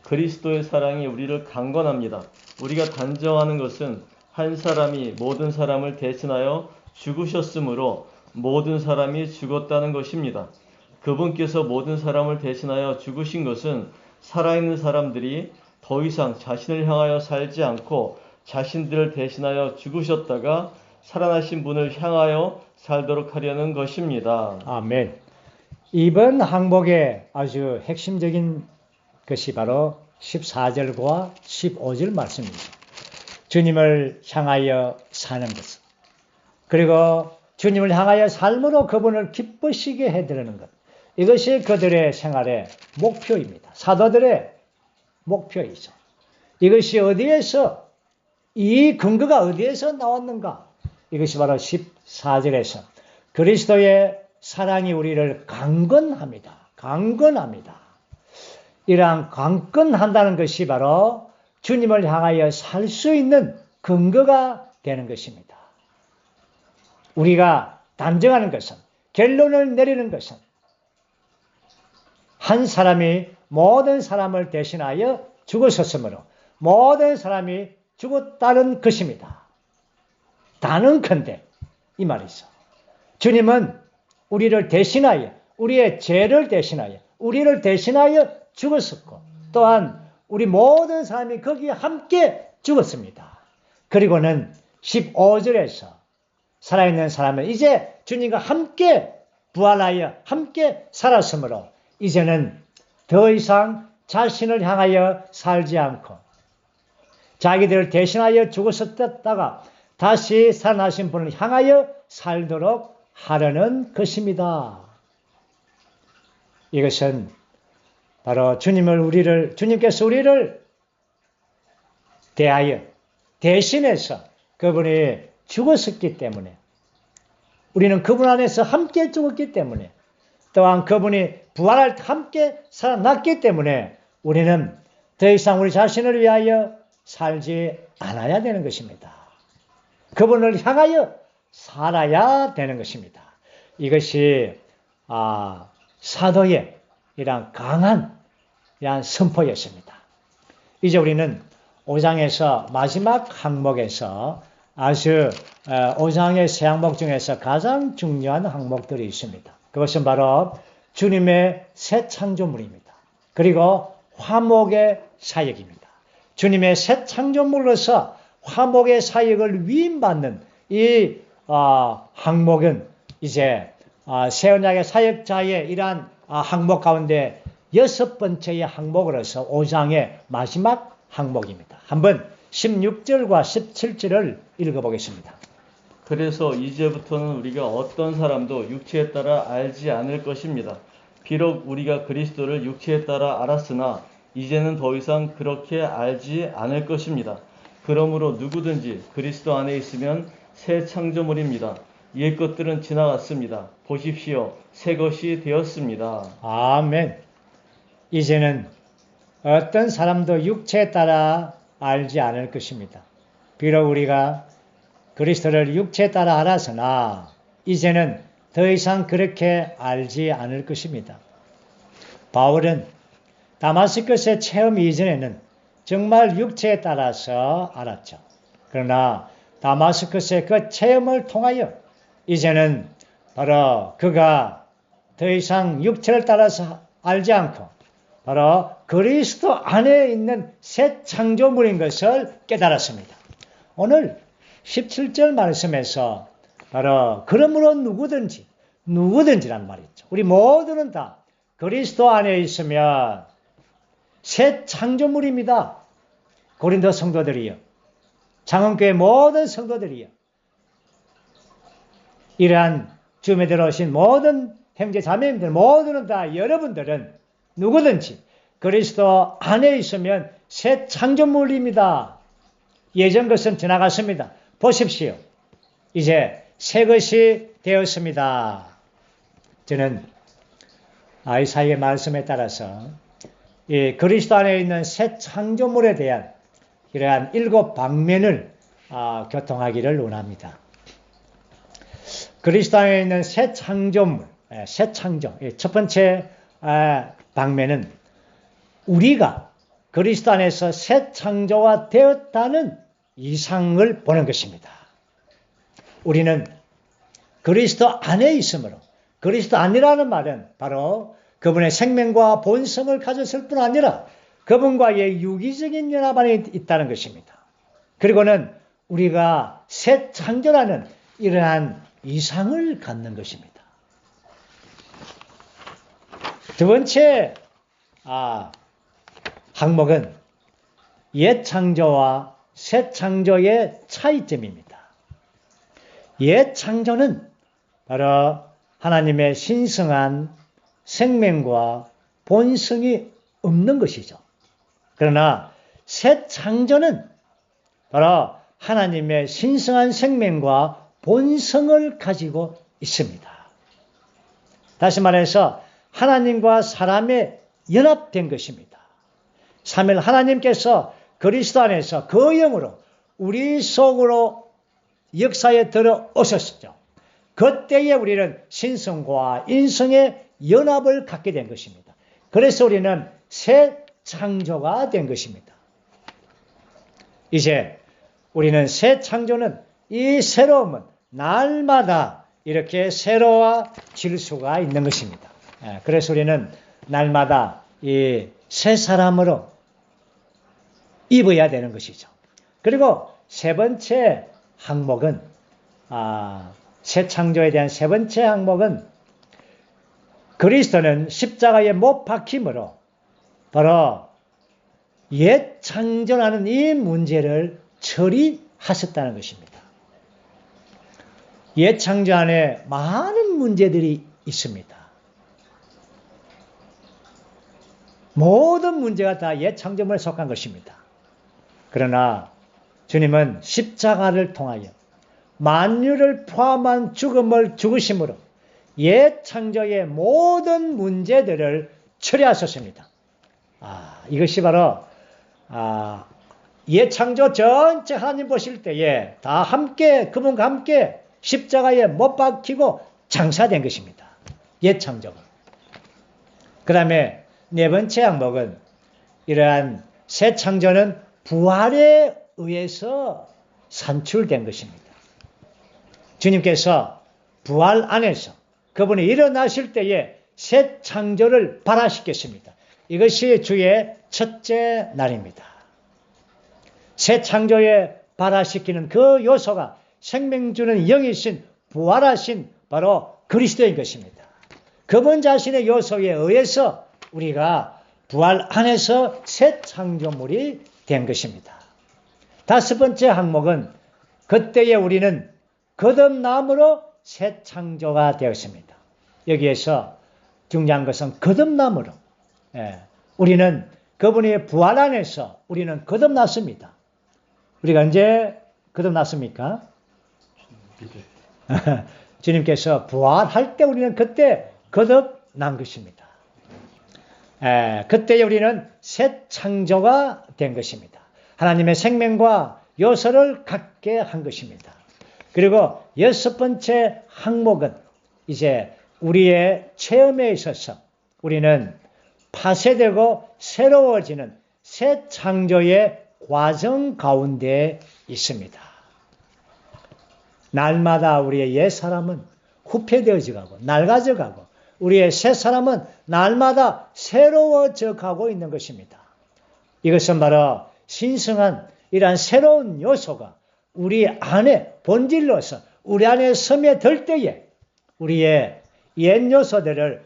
그리스도의 사랑이 우리를 강건합니다. 우리가 단정하는 것은 한 사람이 모든 사람을 대신하여 죽으셨으므로 모든 사람이 죽었다는 것입니다. 그분께서 모든 사람을 대신하여 죽으신 것은 살아있는 사람들이 더 이상 자신을 향하여 살지 않고 자신들을 대신하여 죽으셨다가 살아나신 분을 향하여 살도록 하려는 것입니다. 아멘. 이번 항목의 아주 핵심적인 것이 바로 14절과 15절 말씀입니다. 주님을 향하여 사는 것, 그리고 주님을 향하여 삶으로 그분을 기쁘시게 해드리는 것, 이것이 그들의 생활의 목표입니다. 사도들의 목표이죠. 이것이 어디에서, 이 근거가 어디에서 나왔는가? 이것이 바로 14절에서 그리스도의 사랑이 우리를 강건합니다. 강건합니다. 이러한 강건한다는 것이 바로 주님을 향하여 살 수 있는 근거가 되는 것입니다. 우리가 단정하는 것은, 결론을 내리는 것은 한 사람이 모든 사람을 대신하여 죽으셨으므로 모든 사람이 죽었다는 것입니다. 단언컨대 이 말이죠. 주님은 우리를 대신하여, 우리의 죄를 대신하여, 우리를 대신하여 죽었었고, 또한 우리 모든 사람이 거기에 함께 죽었습니다. 그리고는 15절에서 살아있는 사람은 이제 주님과 함께 부활하여 함께 살았으므로 이제는 더 이상 자신을 향하여 살지 않고 자기들을 대신하여 죽었었다가 다시 살아나신 분을 향하여 살도록 하려는 것입니다. 이것은 바로 주님께서 우리를 대하여 대신해서 그분이 죽었었기 때문에, 우리는 그분 안에서 함께 죽었기 때문에, 또한 그분이 부활할 때 함께 살아났기 때문에 우리는 더 이상 우리 자신을 위하여 살지 않아야 되는 것입니다. 그분을 향하여 살아야 되는 것입니다. 이것이 사도의 이러한 강한 이러한 선포였습니다. 이제 우리는 5장에서 마지막 항목에서 아주 5장의 세 항목 중에서 가장 중요한 항목들이 있습니다. 그것은 바로 주님의 새 창조물입니다. 그리고 화목의 사역입니다. 주님의 새 창조물로서 화목의 사역을 위임받는 이 항목은 이제 새 언약의 사역자의 이러한 항목 가운데 6번째의 항목으로서 5장의 마지막 항목입니다. 한번 16절과 17절을 읽어보겠습니다. 그래서 이제부터는 우리가 어떤 사람도 육체에 따라 알지 않을 것입니다. 비록 우리가 그리스도를 육체에 따라 알았으나 이제는 더 이상 그렇게 알지 않을 것입니다. 그러므로 누구든지 그리스도 안에 있으면 새 창조물입니다. 옛 것들은 지나갔습니다. 보십시오. 새 것이 되었습니다. 아멘. 이제는 어떤 사람도 육체에 따라 알지 않을 것입니다. 비록 우리가 그리스도를 육체에 따라 알았으나 이제는 더 이상 그렇게 알지 않을 것입니다. 바울은 다마스커스의 체험 이전에는 정말 육체에 따라서 알았죠. 그러나 다마스커스의 그 체험을 통하여 이제는 바로 그가 더 이상 육체를 따라서 알지 않고 바로 그리스도 안에 있는 새 창조물인 것을 깨달았습니다. 오늘 17절 말씀에서 바로 그러므로 누구든지란 말이죠. 우리 모두는 다 그리스도 안에 있으면 새 창조물입니다. 고린도 성도들이요. 장흥교회 모든 성도들이요. 이러한 주님에 들어오신 모든 형제 자매님들 모두는 다 여러분들은 누구든지 그리스도 안에 있으면 새 창조물입니다. 예전 것은 지나갔습니다. 보십시오. 이제 새 것이 되었습니다. 저는 이사야의 말씀에 따라서 이 그리스도 안에 있는 새 창조물에 대한 이러한 7 방면을 교통하기를 원합니다. 그리스도 안에 있는 새 창조물, 새 창조. 첫 번째 방면은 우리가 그리스도 안에서 새 창조가 되었다는 이상을 보는 것입니다. 우리는 그리스도 안에 있으므로, 그리스도 안이라는 말은 바로 그분의 생명과 본성을 가졌을 뿐 아니라 그분과의 유기적인 연합 안에 있다는 것입니다. 그리고는 우리가 새 창조라는 이러한 이상을 갖는 것입니다. 두 번째 항목은 옛 창조와 새 창조의 차이점입니다. 옛 창조는 바로 하나님의 신성한 생명과 본성이 없는 것이죠. 그러나 새 창조는 바로 하나님의 신성한 생명과 본성을 가지고 있습니다. 다시 말해서 하나님과 사람의 연합된 것입니다. 3일 하나님께서 그리스도 안에서 그 영으로 우리 속으로 역사에 들어오셨죠. 그때에 우리는 신성과 인성의 연합을 갖게 된 것입니다. 그래서 우리는 새 창조가 된 것입니다. 이제 우리는 새 창조는 이 새로움은 날마다 이렇게 새로워질 수가 있는 것입니다. 그래서 우리는 날마다 이 새 사람으로 입어야 되는 것이죠. 그리고 세 번째 항목은 새 창조에 대한 세 번째 항목은 그리스도는 십자가에 못 박힘으로 바로 옛 창조라는 이 문제를 처리하셨다는 것입니다. 옛 창조 안에 많은 문제들이 있습니다. 모든 문제가 다 옛 창조물에 속한 것입니다. 그러나 주님은 십자가를 통하여 만유를 포함한 죽음을 죽으심으로 옛 창조의 모든 문제들을 처리하셨습니다. 이것이 바로 옛 창조 전체 하나님 보실 때에 다 함께 그분과 함께 십자가에 못 박히고 장사된 것입니다. 옛 창조가. 그 다음에 네 번째 항목은 이러한 새 창조는 부활에 의해서 산출된 것입니다. 주님께서 부활 안에서 그분이 일어나실 때에 새 창조를 발화시켰습니다. 이것이 주의 첫째 날입니다. 새 창조에 발화시키는 그 요소가 생명 주는 영이신 부활하신 바로 그리스도인 것입니다. 그분 자신의 요소에 의해서 우리가 부활 안에서 새 창조물이 된 것입니다. 다섯 번째 항목은 그때에 우리는 거듭남으로 새 창조가 되었습니다. 여기에서 중요한 것은 거듭남으로. 우리는 그분의 부활 안에서 우리는 거듭났습니다. 우리가 언제 거듭났습니까? 주님께서 부활할 때 우리는 그때 거듭난 것입니다. 그때에 우리는 새 창조가 된 것입니다. 하나님의 생명과 요소를 갖게 한 것입니다. 그리고 여섯 번째 항목은 이제 우리의 체험에 있어서 우리는 파쇄되고 새로워지는 새 창조의 과정 가운데 있습니다. 날마다 우리의 옛 사람은 후패되어져 가고 낡아져 가고 우리의 새 사람은 날마다 새로워져 가고 있는 것입니다. 이것은 바로 신성한 이러한 새로운 요소가 우리 안에 본질로서 우리 안에 스며들 때에 우리의 옛 요소들을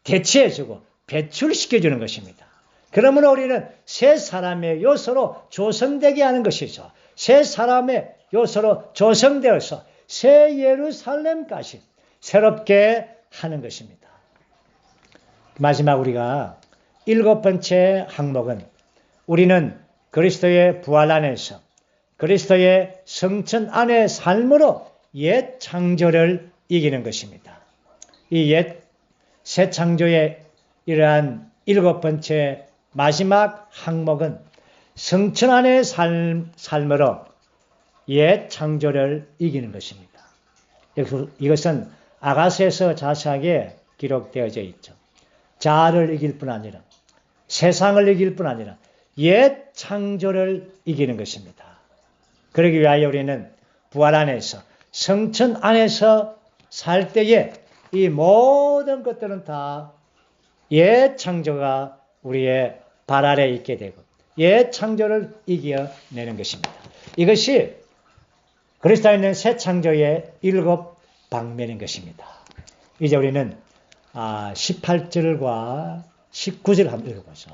대체해주고 배출시켜주는 것입니다. 그러므로 우리는 새 사람의 요소로 조성되게 하는 것이죠. 새 사람의 요소로 조성되어서 새 예루살렘까지 새롭게 하는 것입니다. 마지막 우리가 7번째 항목은 우리는 그리스도의 부활 안에서 그리스도의 성천 안의 삶으로 옛 창조를 이기는 것입니다. 이 옛 새 창조의 이러한 7번째 마지막 항목은 성천 안의 삶으로 옛 창조를 이기는 것입니다. 이것은 아가서에서 자세하게 기록되어져 있죠. 자아를 이길 뿐 아니라 세상을 이길 뿐 아니라 옛 창조를 이기는 것입니다. 그러기 위하여 우리는 부활 안에서 성천 안에서 살 때에 이 모든 것들은 다 옛 창조가 우리의 발 아래에 있게 되고 옛 창조를 이겨내는 것입니다. 이것이 그리스도에 있는 새 창조의 7 방면인 것입니다. 이제 우리는 18절과 19절 한번 읽어보죠.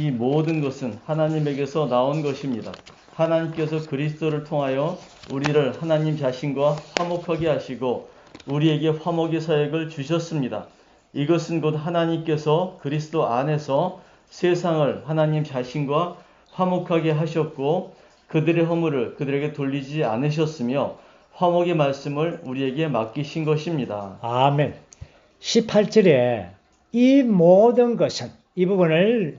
이 모든 것은 하나님에게서 나온 것입니다. 하나님께서 그리스도를 통하여 우리를 하나님 자신과 화목하게 하시고 우리에게 화목의 사역을 주셨습니다. 이것은 곧 하나님께서 그리스도 안에서 세상을 하나님 자신과 화목하게 하셨고 그들의 허물을 그들에게 돌리지 않으셨으며 화목의 말씀을 우리에게 맡기신 것입니다. 아멘. 18절에 이 모든 것은 이 부분을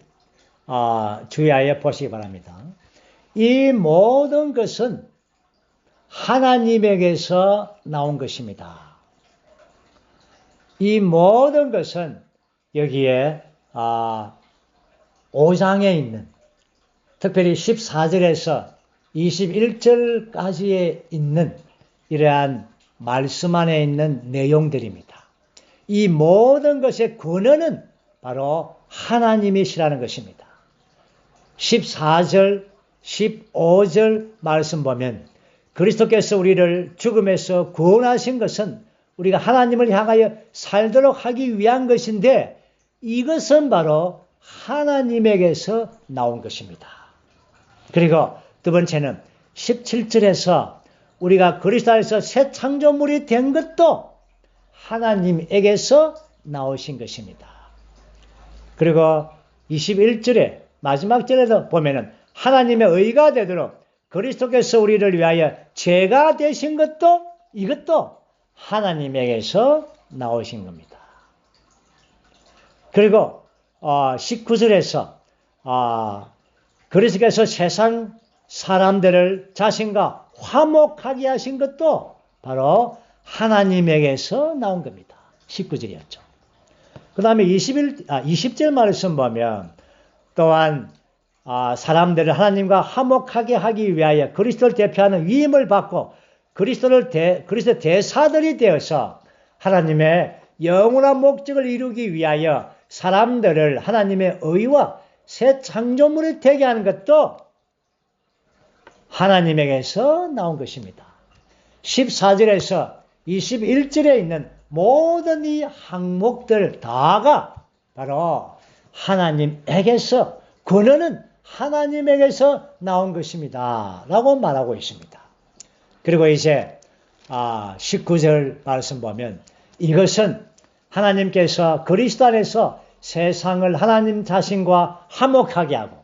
주의하여 보시기 바랍니다. 이 모든 것은 하나님에게서 나온 것입니다. 이 모든 것은 여기에 5장에 있는 특별히 14절에서 21절까지에 있는 이러한 말씀 안에 있는 내용들입니다. 이 모든 것의 근원은 바로 하나님이시라는 것입니다. 14절, 15절 말씀 보면 그리스도께서 우리를 죽음에서 구원하신 것은 우리가 하나님을 향하여 살도록 하기 위한 것인데 이것은 바로 하나님에게서 나온 것입니다. 그리고 두 번째는 17절에서 우리가 그리스도 안에서 새 창조물이 된 것도 하나님에게서 나오신 것입니다. 그리고 21절에 마지막 절에서 보면은 하나님의 의가 되도록 그리스도께서 우리를 위하여 죄가 되신 것도 이것도 하나님에게서 나오신 겁니다. 그리고 19절에서 그리스도께서 세상 사람들을 자신과 화목하게 하신 것도 바로 하나님에게서 나온 겁니다. 19절이었죠. 그 다음에 20절 말씀 보면 또한 사람들을 하나님과 화목하게 하기 위하여 그리스도를 대표하는 위임을 받고 그리스도 대사들이 되어서 하나님의 영원한 목적을 이루기 위하여 사람들을 하나님의 의와 새 창조물이 되게 하는 것도 하나님에게서 나온 것입니다. 14절에서 21절에 있는 모든 이 항목들 다가 바로 하나님에게서 근원은 하나님에게서 나온 것입니다. 라고 말하고 있습니다. 그리고 이제 19절 말씀 보면 이것은 하나님께서 그리스도 안에서 세상을 하나님 자신과 화목하게 하고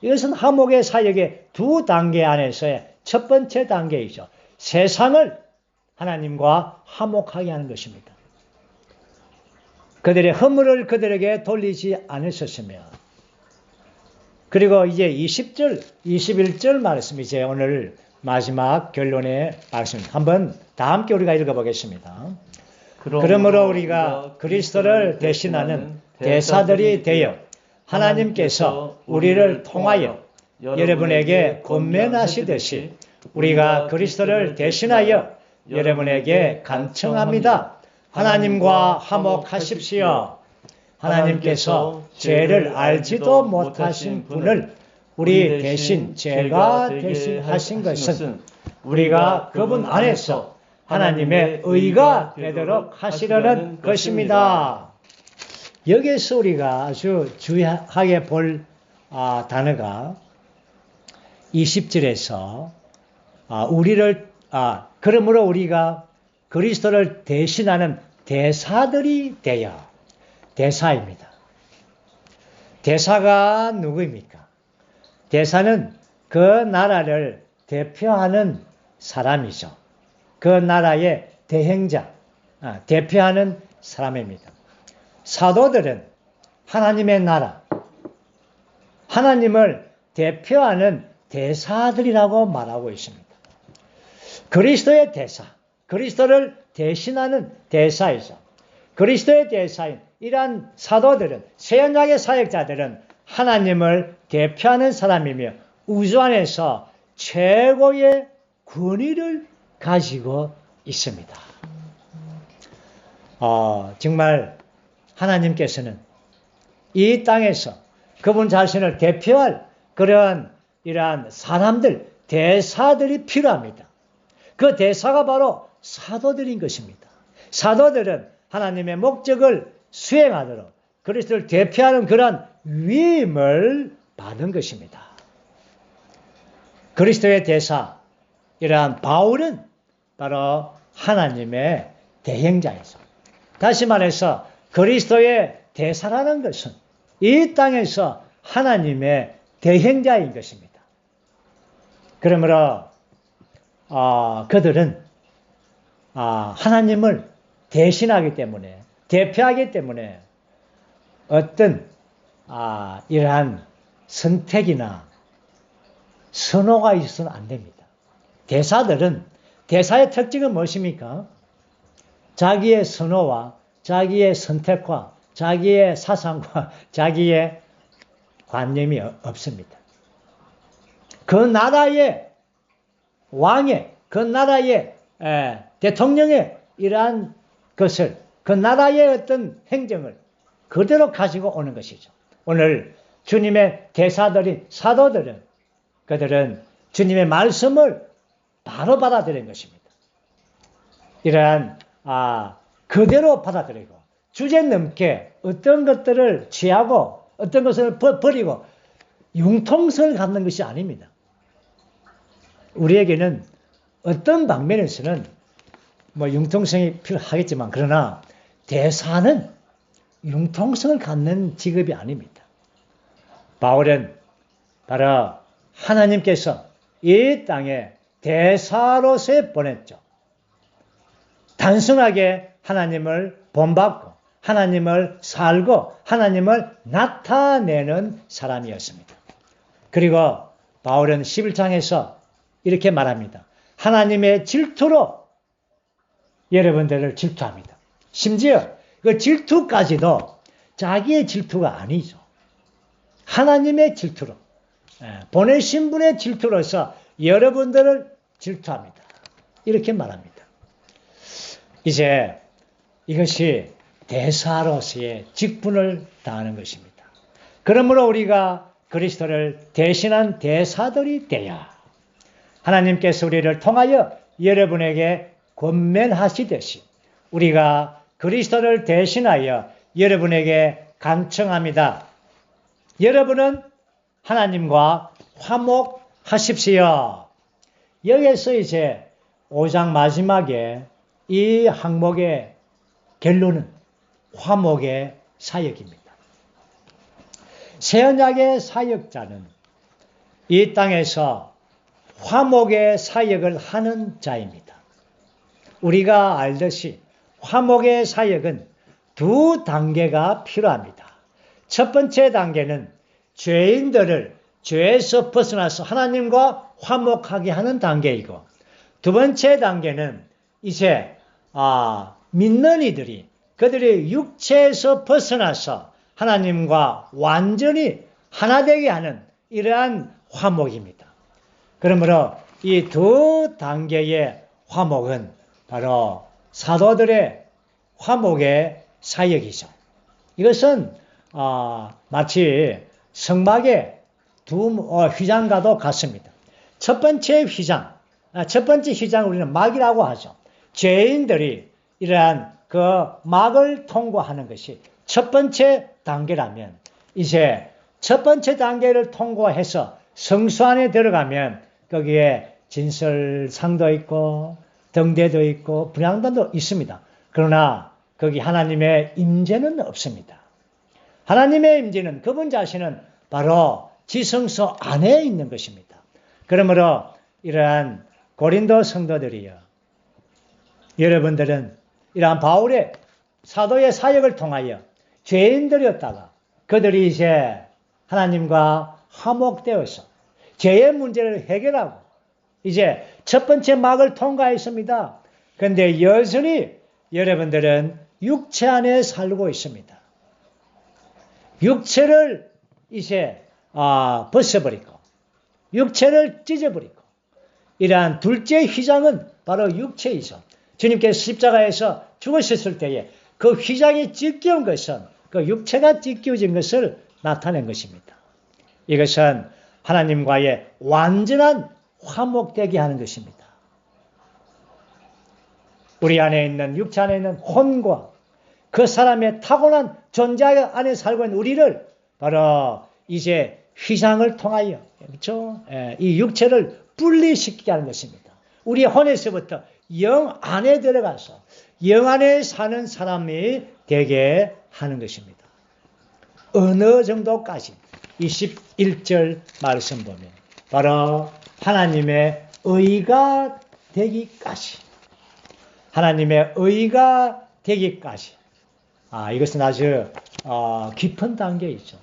이것은 화목의 사역의 두 단계 안에서의 첫 번째 단계이죠. 세상을 하나님과 화목하게 하는 것입니다. 그들의 허물을 그들에게 돌리지 않으셨으며 그리고 이제 20절, 21절 말씀 이제 오늘 마지막 결론의 말씀 한번 다 함께 우리가 읽어보겠습니다. 그러므로 우리가 그리스도를 대신하는 대사들이 되어 하나님께서 우리를 통하여 여러분에게 권면하시듯이 우리가 그리스도를 대신하여 여러분에게 간청합니다. 하나님과 화목하십시오. 하나님께서 죄를 알지도 못하신 분을 우리 대신 죄가 대신하신 것은 우리가 그분 안에서 하나님의 의가 되도록 하시려는 것입니다. 여기에서 우리가 아주 주의하게 볼 단어가 20절에서 그러므로 우리가 그리스도를 대신하는 대사들이 되어, 대사입니다. 대사가 누구입니까? 대사는 그 나라를 대표하는 사람이죠. 그 나라의 대행자, 대표하는 사람입니다. 사도들은 하나님의 나라, 하나님을 대표하는 대사들이라고 말하고 있습니다. 그리스도의 대사, 그리스도를 대신하는 대사이죠. 그리스도의 대사인 이러한 사도들은, 새언약의 사역자들은 하나님을 대표하는 사람이며 우주 안에서 최고의 권위를 가지고 있습니다. 정말 하나님께서는 이 땅에서 그분 자신을 대표할 그런 이러한 사람들, 대사들이 필요합니다. 그 대사가 바로 사도들인 것입니다. 사도들은 하나님의 목적을 수행하도록 그리스도를 대표하는 그런 위임을 받은 것입니다. 그리스도의 대사, 이러한 바울은 바로 하나님의 대행자이죠. 다시 말해서 그리스도의 대사라는 것은 이 땅에서 하나님의 대행자인 것입니다. 그러므로 그들은 하나님을 대신하기 때문에, 대표하기 때문에 어떤 이러한 선택이나 선호가 있어서는 안 됩니다. 대사의 특징은 무엇입니까? 자기의 선호와 자기의 선택과 자기의 사상과 자기의 관념이 없습니다. 그 나라의 왕의, 그 나라의 대통령의 이러한 것을, 그 나라의 어떤 행정을 그대로 가지고 오는 것이죠. 오늘 주님의 대사들인 사도들은, 그들은 주님의 말씀을 바로 받아들인 것입니다. 이러한 그대로 받아들이고 주제 넘게 어떤 것들을 취하고 어떤 것을 버리고 융통성을 갖는 것이 아닙니다. 우리에게는 어떤 방면에서는 융통성이 필요하겠지만, 그러나 대사는 융통성을 갖는 직업이 아닙니다. 바울은 바로 하나님께서 이 땅에 대사로서 보냈죠. 단순하게 하나님을 본받고 하나님을 살고 하나님을 나타내는 사람이었습니다. 그리고 바울은 11장에서 이렇게 말합니다. 하나님의 질투로 여러분들을 질투합니다. 심지어 그 질투까지도 자기의 질투가 아니죠. 하나님의 질투로, 보내신 분의 질투로서 여러분들을 질투합니다. 이렇게 말합니다. 이제 이것이 대사로서의 직분을 다하는 것입니다. 그러므로 우리가 그리스도를 대신한 대사들이 되어 하나님께서 우리를 통하여 여러분에게 권면하시듯이 우리가 그리스도를 대신하여 여러분에게 간청합니다. 여러분은 하나님과 화목하십시오. 여기에서 이제 5장 마지막에 이 항목의 결론은 화목의 사역입니다. 새언약의 사역자는 이 땅에서 화목의 사역을 하는 자입니다. 우리가 알듯이 화목의 사역은 두 단계가 필요합니다. 첫 번째 단계는 죄인들을 죄에서 벗어나서 하나님과 화목하게 하는 단계이고, 두 번째 단계는 이제 믿는 이들이 그들의 육체에서 벗어나서 하나님과 완전히 하나 되게 하는 이러한 화목입니다. 그러므로 이 두 단계의 화목은 바로 사도들의 화목의 사역이죠. 이것은 마치 성막의 두 휘장과도 같습니다. 첫 번째 휘장 우리는 막이라고 하죠. 죄인들이 이러한 그 막을 통과하는 것이 첫 번째 단계라면, 이제 첫 번째 단계를 통과해서 성수 안에 들어가면 거기에 진설상도 있고 등대도 있고 분향단도 있습니다. 그러나 거기 하나님의 임재는 없습니다. 하나님의 임재는 그분 자신은 바로 지성소 안에 있는 것입니다. 그러므로 이러한 고린도 성도들이요, 여러분들은 이러한 바울의 사도의 사역을 통하여 죄인들이었다가 그들이 이제 하나님과 화목되어서 죄의 문제를 해결하고 이제 첫 번째 막을 통과했습니다. 그런데 여전히 여러분들은 육체 안에 살고 있습니다. 육체를 이제 벗어버리고 육체를 찢어버리고, 이러한 둘째 휘장은 바로 육체이죠. 주님께서 십자가에서 죽으셨을 때에 그 휘장이 찢겨온 것은 그 육체가 찢겨진 것을 나타낸 것입니다. 이것은 하나님과의 완전한 화목되게 하는 것입니다. 우리 안에 있는, 육체 안에 있는 혼과 그 사람의 타고난 존재 안에 살고 있는 우리를 바로 이제 휘장을 통하여, 그렇죠? 이 육체를 분리시키게 하는 것입니다. 우리의 혼에서부터 영 안에 들어가서 영 안에 사는 사람이 되게 하는 것입니다. 어느 정도까지? 21절 말씀 보면 바로 하나님의 의가 되기까지, 하나님의 의가 되기까지. 이것은 아주 깊은 단계이죠.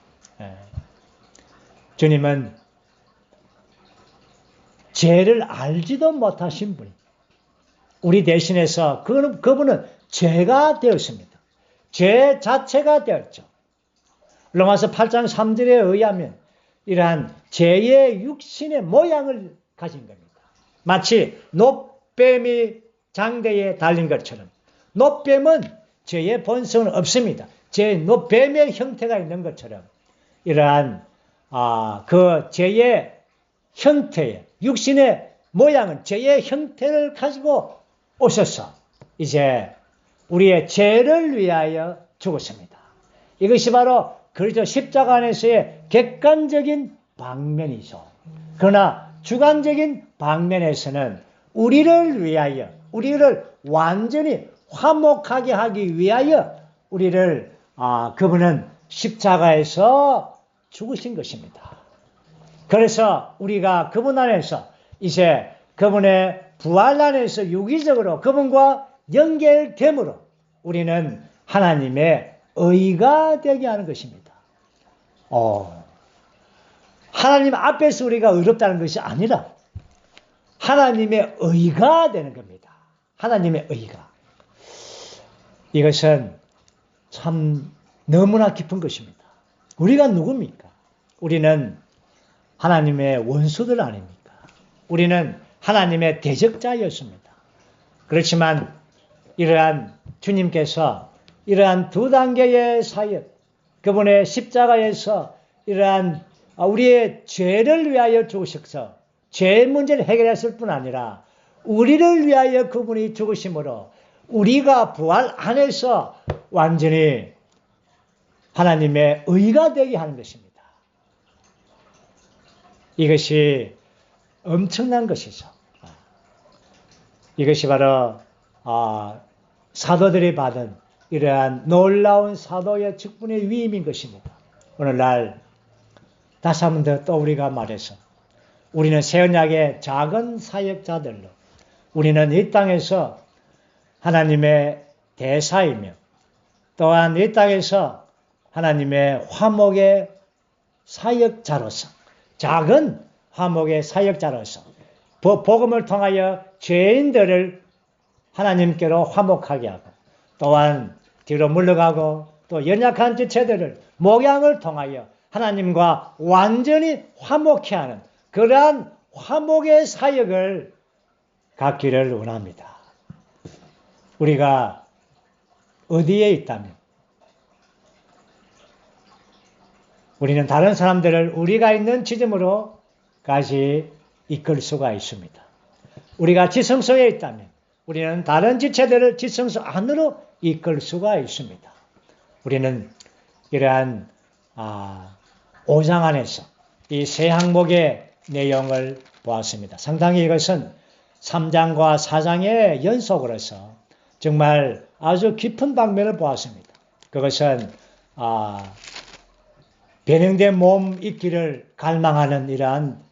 주님은 죄를 알지도 못하신 분, 우리 대신해서 그분은 죄가 되었습니다. 죄 자체가 되었죠. 로마서 8장 3절에 의하면 이러한 죄의 육신의 모양을 가진 겁니다. 마치 놋뱀이 장대에 달린 것처럼, 놋뱀은 죄의 본성은 없습니다. 놋뱀의 형태가 있는 것처럼 이러한 그 죄의 형태의 육신의 모양은 죄의 형태를 가지고 오셔서 이제 우리의 죄를 위하여 죽었습니다. 이것이 바로 그리스도 십자가 안에서의 객관적인 방면이죠. 그러나 주관적인 방면에서는 우리를 위하여, 우리를 완전히 화목하게 하기 위하여 우리를 그분은 십자가에서 죽으신 것입니다. 그래서 우리가 그분 안에서 이제 그분의 부활 안에서 유기적으로 그분과 연결됨으로 우리는 하나님의 의가 되게 하는 것입니다. 하나님 앞에서 우리가 의롭다는 것이 아니라 하나님의 의가 되는 겁니다. 하나님의 의가. 이것은 참 너무나 깊은 것입니다. 우리가 누굽니까? 우리는 하나님의 원수들 아닙니까? 우리는 하나님의 대적자였습니다. 그렇지만 이러한 주님께서 이러한 두 단계의 사역, 그분의 십자가에서 이러한 우리의 죄를 위하여 죽으셔서 죄 문제를 해결했을 뿐 아니라 우리를 위하여 그분이 죽으심으로 우리가 부활 안에서 완전히 하나님의 의가 되게 하는 것입니다. 이것이 엄청난 것이죠. 이것이 바로 사도들이 받은 이러한 놀라운 사도의 직분의 위임인 것입니다. 오늘날 다시 한 번 더 또 우리가 말해서 우리는 새 언약의 작은 사역자들로, 우리는 이 땅에서 하나님의 대사이며 또한 이 땅에서 하나님의 화목의 사역자로서, 작은 화목의 사역자로서 복음을 통하여 죄인들을 하나님께로 화목하게 하고 또한 뒤로 물러가고 또 연약한 지체들을 목양을 통하여 하나님과 완전히 화목케 하는 그러한 화목의 사역을 갖기를 원합니다. 우리가 어디에 있다면 우리는 다른 사람들을 우리가 있는 지점으로 다시 이끌 수가 있습니다. 우리가 지성소에 있다면 우리는 다른 지체들을 지성소 안으로 이끌 수가 있습니다. 우리는 이러한 5장 안에서 이 세 항목의 내용을 보았습니다. 상당히 이것은 3장과 4장의 연속으로서 정말 아주 깊은 방면을 보았습니다. 그것은 변형된 몸 있기를 갈망하는 이러한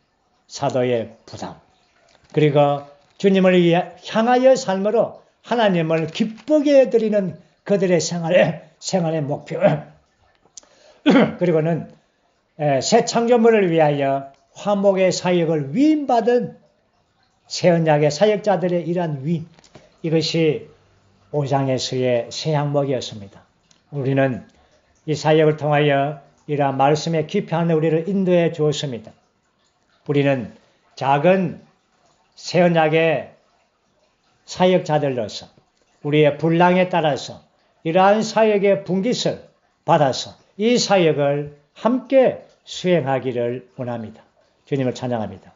사도의 부담, 그리고 주님을 향하여 삶으로 하나님을 기쁘게 해드리는 그들의 생활의 목표, 그리고는 새 창조물을 위하여 화목의 사역을 위임받은 새 언약의 사역자들의 이러한 위임, 이것이 5장에서의 새 항목이었습니다. 우리는 이 사역을 통하여 이러한 말씀의 깊이 안에 우리를 인도해 주었습니다. 우리는 작은 새 언약의 사역자들로서 우리의 분량에 따라서 이러한 사역의 분깃을 받아서 이 사역을 함께 수행하기를 원합니다. 주님을 찬양합니다.